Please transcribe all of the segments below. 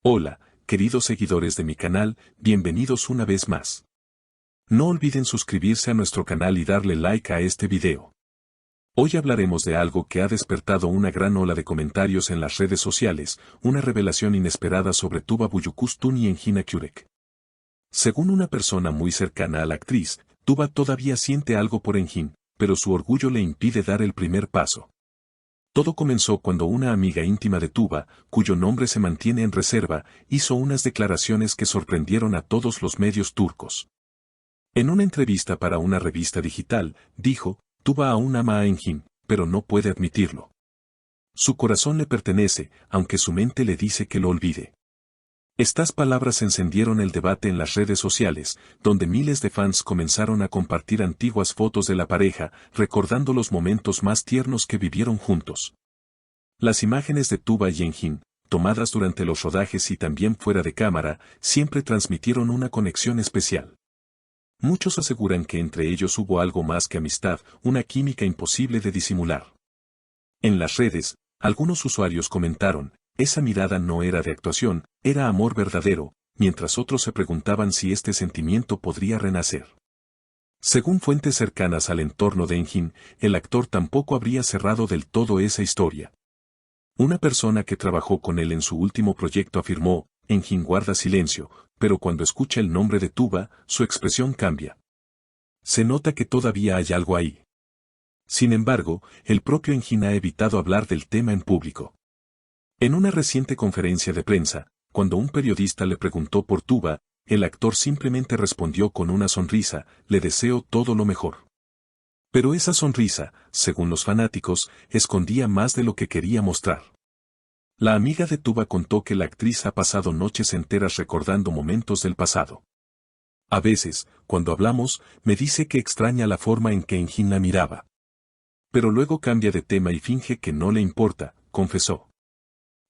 Hola, queridos seguidores de mi canal, bienvenidos una vez más. No olviden suscribirse a nuestro canal y darle like a este video. Hoy hablaremos de algo que ha despertado una gran ola de comentarios en las redes sociales, una revelación inesperada sobre Tuba Büyüküstün y Engin Akyürek. Según una persona muy cercana a la actriz, Tuba todavía siente algo por Engin, pero su orgullo le impide dar el primer paso. Todo comenzó cuando una amiga íntima de Tuba, cuyo nombre se mantiene en reserva, hizo unas declaraciones que sorprendieron a todos los medios turcos. En una entrevista para una revista digital, dijo, Tuba aún ama a Engin, pero no puede admitirlo. Su corazón le pertenece, aunque su mente le dice que lo olvide. Estas palabras encendieron el debate en las redes sociales, donde miles de fans comenzaron a compartir antiguas fotos de la pareja, recordando los momentos más tiernos que vivieron juntos. Las imágenes de Tuba y Engin, tomadas durante los rodajes y también fuera de cámara, siempre transmitieron una conexión especial. Muchos aseguran que entre ellos hubo algo más que amistad, una química imposible de disimular. En las redes, algunos usuarios comentaron, esa mirada no era de actuación, era amor verdadero, mientras otros se preguntaban si este sentimiento podría renacer. Según fuentes cercanas al entorno de Engin, el actor tampoco habría cerrado del todo esa historia. Una persona que trabajó con él en su último proyecto afirmó, Engin guarda silencio, pero cuando escucha el nombre de Tuba, su expresión cambia. Se nota que todavía hay algo ahí. Sin embargo, el propio Engin ha evitado hablar del tema en público. En una reciente conferencia de prensa, cuando un periodista le preguntó por Tuba, el actor simplemente respondió con una sonrisa, le deseo todo lo mejor. Pero esa sonrisa, según los fanáticos, escondía más de lo que quería mostrar. La amiga de Tuba contó que la actriz ha pasado noches enteras recordando momentos del pasado. A veces, cuando hablamos, me dice que extraña la forma en que Engin la miraba. Pero luego cambia de tema y finge que no le importa, confesó.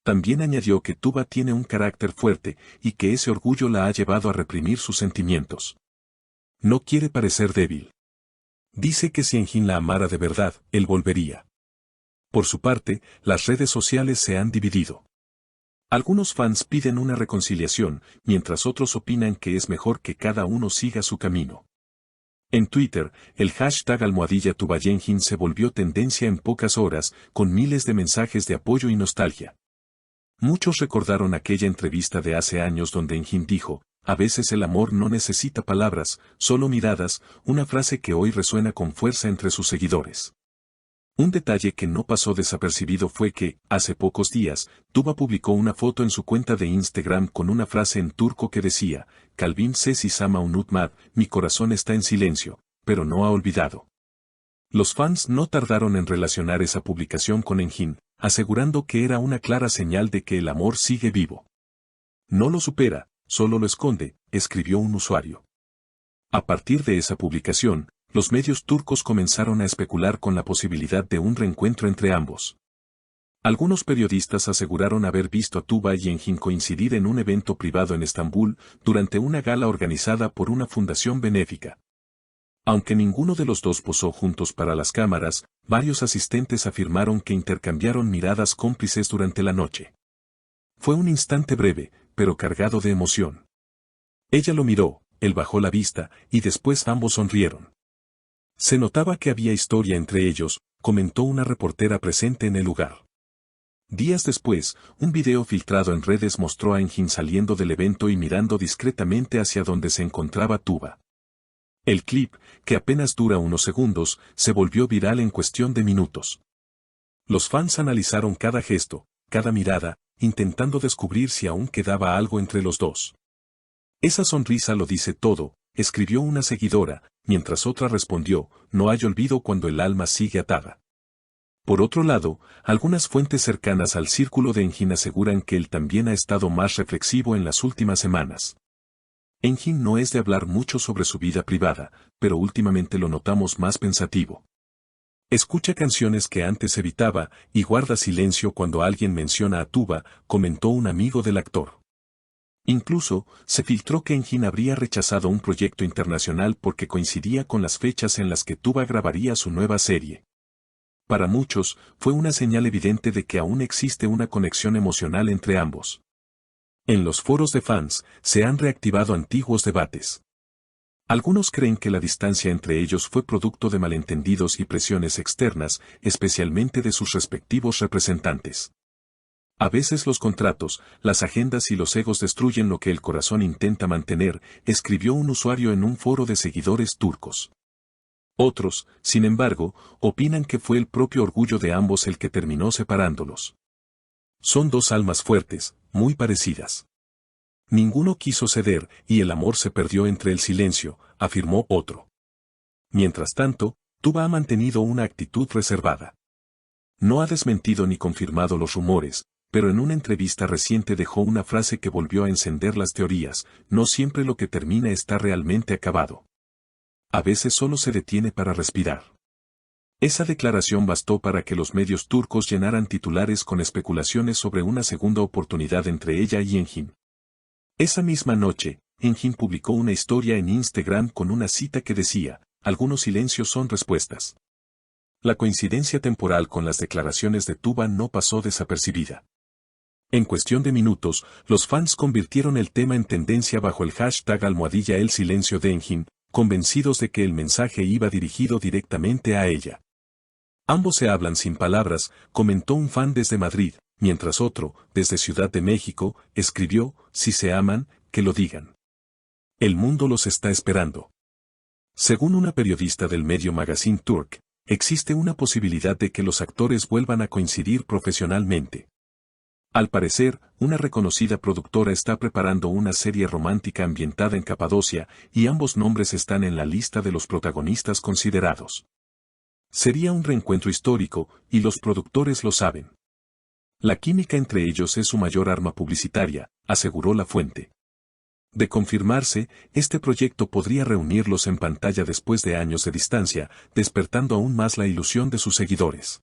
También añadió que Tuba tiene un carácter fuerte y que ese orgullo la ha llevado a reprimir sus sentimientos. No quiere parecer débil. Dice que si Engin la amara de verdad, él volvería. Por su parte, las redes sociales se han dividido. Algunos fans piden una reconciliación, mientras otros opinan que es mejor que cada uno siga su camino. En Twitter, el hashtag #TubaYengin se volvió tendencia en pocas horas, con miles de mensajes de apoyo y nostalgia. Muchos recordaron aquella entrevista de hace años donde Engin dijo, a veces el amor no necesita palabras, solo miradas, una frase que hoy resuena con fuerza entre sus seguidores. Un detalle que no pasó desapercibido fue que, hace pocos días, Tuba publicó una foto en su cuenta de Instagram con una frase en turco que decía, Kalbim sessiz ama unutmad, mi corazón está en silencio, pero no ha olvidado. Los fans no tardaron en relacionar esa publicación con Engin, asegurando que era una clara señal de que el amor sigue vivo. No lo supera, solo lo esconde, escribió un usuario. A partir de esa publicación, los medios turcos comenzaron a especular con la posibilidad de un reencuentro entre ambos. Algunos periodistas aseguraron haber visto a Tuba y Engin coincidir en un evento privado en Estambul, durante una gala organizada por una fundación benéfica. Aunque ninguno de los dos posó juntos para las cámaras, varios asistentes afirmaron que intercambiaron miradas cómplices durante la noche. Fue un instante breve, pero cargado de emoción. Ella lo miró, él bajó la vista, y después ambos sonrieron. Se notaba que había historia entre ellos, comentó una reportera presente en el lugar. Días después, un video filtrado en redes mostró a Engin saliendo del evento y mirando discretamente hacia donde se encontraba Tuba. El clip, que apenas dura unos segundos, se volvió viral en cuestión de minutos. Los fans analizaron cada gesto, cada mirada, intentando descubrir si aún quedaba algo entre los dos. Esa sonrisa lo dice todo, escribió una seguidora, mientras otra respondió, no hay olvido cuando el alma sigue atada. Por otro lado, algunas fuentes cercanas al círculo de Engin aseguran que él también ha estado más reflexivo en las últimas semanas. Engin no es de hablar mucho sobre su vida privada, pero últimamente lo notamos más pensativo. Escucha canciones que antes evitaba y guarda silencio cuando alguien menciona a Tuba, comentó un amigo del actor. Incluso, se filtró que Engin habría rechazado un proyecto internacional porque coincidía con las fechas en las que Tuba grabaría su nueva serie. Para muchos, fue una señal evidente de que aún existe una conexión emocional entre ambos. En los foros de fans, se han reactivado antiguos debates. Algunos creen que la distancia entre ellos fue producto de malentendidos y presiones externas, especialmente de sus respectivos representantes. A veces los contratos, las agendas y los egos destruyen lo que el corazón intenta mantener, escribió un usuario en un foro de seguidores turcos. Otros, sin embargo, opinan que fue el propio orgullo de ambos el que terminó separándolos. Son dos almas fuertes, muy parecidas. Ninguno quiso ceder, y el amor se perdió entre el silencio, afirmó otro. Mientras tanto, Tuba ha mantenido una actitud reservada. No ha desmentido ni confirmado los rumores, pero en una entrevista reciente dejó una frase que volvió a encender las teorías: no siempre lo que termina está realmente acabado. A veces solo se detiene para respirar. Esa declaración bastó para que los medios turcos llenaran titulares con especulaciones sobre una segunda oportunidad entre ella y Engin. Esa misma noche, Engin publicó una historia en Instagram con una cita que decía: algunos silencios son respuestas. La coincidencia temporal con las declaraciones de Tuba no pasó desapercibida. En cuestión de minutos, los fans convirtieron el tema en tendencia bajo el hashtag #el silencio de Engin, convencidos de que el mensaje iba dirigido directamente a ella. Ambos se hablan sin palabras, comentó un fan desde Madrid, mientras otro, desde Ciudad de México, escribió: si se aman, que lo digan. El mundo los está esperando. Según una periodista del medio Magazine Turk, existe una posibilidad de que los actores vuelvan a coincidir profesionalmente. Al parecer, una reconocida productora está preparando una serie romántica ambientada en Capadocia, y ambos nombres están en la lista de los protagonistas considerados. Sería un reencuentro histórico, y los productores lo saben. La química entre ellos es su mayor arma publicitaria, aseguró la fuente. De confirmarse, este proyecto podría reunirlos en pantalla después de años de distancia, despertando aún más la ilusión de sus seguidores.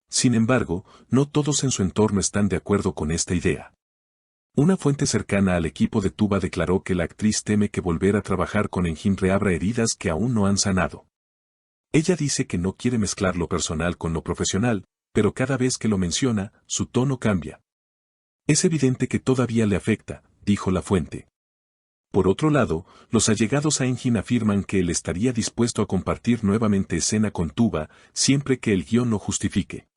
Sin embargo, no todos en su entorno están de acuerdo con esta idea. Una fuente cercana al equipo de Tuba declaró que la actriz teme que volver a trabajar con Engin reabra heridas que aún no han sanado. Ella dice que no quiere mezclar lo personal con lo profesional, pero cada vez que lo menciona, su tono cambia. Es evidente que todavía le afecta, dijo la fuente. Por otro lado, los allegados a Engin afirman que él estaría dispuesto a compartir nuevamente escena con Tuba, siempre que el guión lo justifique.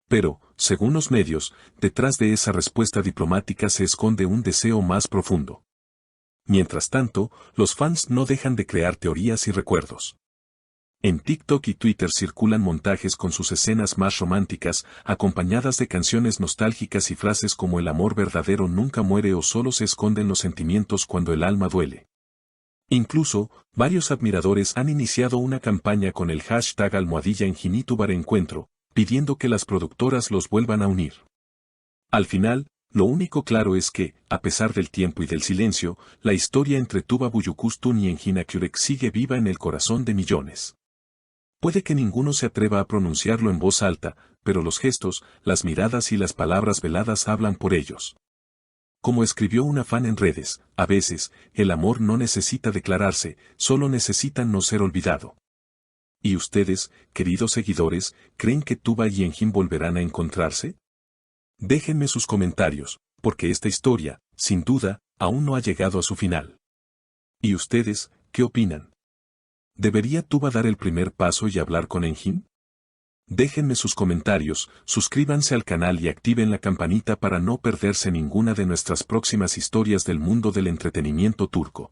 Pero, según los medios, detrás de esa respuesta diplomática se esconde un deseo más profundo. Mientras tanto, los fans no dejan de crear teorías y recuerdos. En TikTok y Twitter circulan montajes con sus escenas más románticas, acompañadas de canciones nostálgicas y frases como el amor verdadero nunca muere o solo se esconden los sentimientos cuando el alma duele. Incluso, varios admiradores han iniciado una campaña con el hashtag #EnginITubaReencuentro, pidiendo que las productoras los vuelvan a unir. Al final, lo único claro es que, a pesar del tiempo y del silencio, la historia entre Tuba Büyüküstün y Engin Akyürek sigue viva en el corazón de millones. Puede que ninguno se atreva a pronunciarlo en voz alta, pero los gestos, las miradas y las palabras veladas hablan por ellos. Como escribió una fan en redes, a veces, el amor no necesita declararse, solo necesita no ser olvidado. ¿Y ustedes, queridos seguidores, creen que Tuba y Engin volverán a encontrarse? Déjenme sus comentarios, porque esta historia, sin duda, aún no ha llegado a su final. ¿Y ustedes, qué opinan? ¿Debería Tuba dar el primer paso y hablar con Engin? Déjenme sus comentarios, suscríbanse al canal y activen la campanita para no perderse ninguna de nuestras próximas historias del mundo del entretenimiento turco.